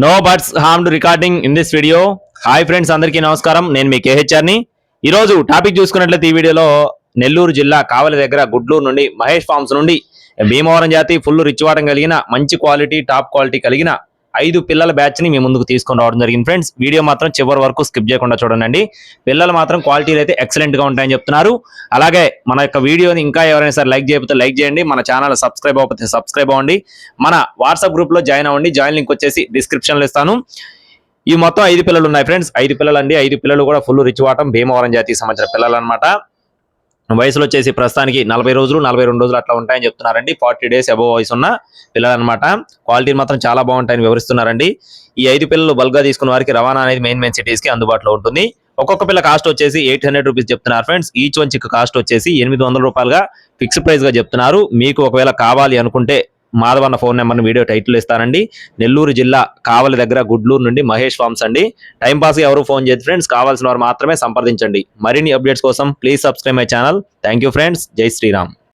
No butts harmed recording in this video. Hi friends, అందరికీ నమస్కారం. నేను మీ కేహెచ్ఆర్ని. ఈరోజు టాపిక్ చూసుకున్నట్లయితే ఈ వీడియోలో నెల్లూరు జిల్లా కావలి దగ్గర గుడ్లూరు నుండి మహేష్ ఫార్మ్స్ నుండి భీమవరం జాతి ఫుల్ రిచ్ వాటం కలిగిన మంచి క్వాలిటీ టాప్ క్వాలిటీ కలిగిన 5 పిల్లల బ్యాచ్ ని మీ ముందుకు తీసుకొని రావడం జరిగింది ఫ్రెండ్స్. వీడియో మాత్రం చివరి వరకు స్కిప్ చేయకుండా చూడండి. పిల్లలు మాత్రం క్వాలిటీలు అయితే ఎక్సలెంట్ గా ఉంటాయని చెప్తున్నారు. అలాగే మన యొక్క వీడియోని ఇంకా ఎవరైనా సరే లైక్ చేయకపోతే లైక్ చేయండి, మన ఛానల్ సబ్స్క్రైబ్ అవ్వకపోతే సబ్స్క్రైబ్ అవ్వండి, మన వాట్సాప్ గ్రూప్ లో జాయిన్ అవ్వండి. జాయిన్ లింక్ వచ్చేసి డిస్క్రిప్షన్ లో ఇస్తాను. ఈ మొత్తం 5 పిల్లలు ఉన్నాయి ఫ్రెండ్స్. 5 పిల్లలు అండి. 5 పిల్లలు కూడా ఫుల్ రిచ్ వాటం భీమవరం జాతికి సంబంధించిన పిల్లలు అనమాట. వయసులో వచ్చేసి ప్రస్తుతానికి 40 రోజులు 42 రోజులు అట్లా ఉంటాయని చెప్తున్నారండి. 40 డేస్ అబోవ్ వయసు ఉన్న పిల్లలు అనమాట. క్వాలిటీ మాత్రం చాలా బాగుంటాయని వివరిస్తున్నారండి. ఈ 5 పిల్లలు బల్క్ గా తీసుకున్న వారికి రవాణా అనేది మెయిన్ సిటీస్ కి అందుబాటులో ఉంటుంది. ఒక్కొక్క పిల్ల కాస్ట్ వచ్చేసి 800 రూపీస్ చెప్తున్నారు friends. Each one chick cost వచ్చేసి 800 రూపాయలుగా ఫిక్స్డ్ ప్రైస్ గా చెప్తున్నారు. మీకు ఒకవేళ కావాలి అనుకుంటే మాధవన్న ఫోన్ నెంబర్ని వీడియో టైటిల్ ఇస్తానండి. నెల్లూరు జిల్లా కావలి దగ్గర గుడ్లూరు నుండి మహేష్ ఫార్మ్స్ అండి. టైం పాస్ ఎవరు ఫోన్ చేయదు ఫ్రెండ్స్, కావాల్సిన వారు మాత్రమే సంప్రదించండి. మరిన్ని అప్డేట్స్ కోసం please subscribe my channel. Thank you friends. జై శ్రీరామ్.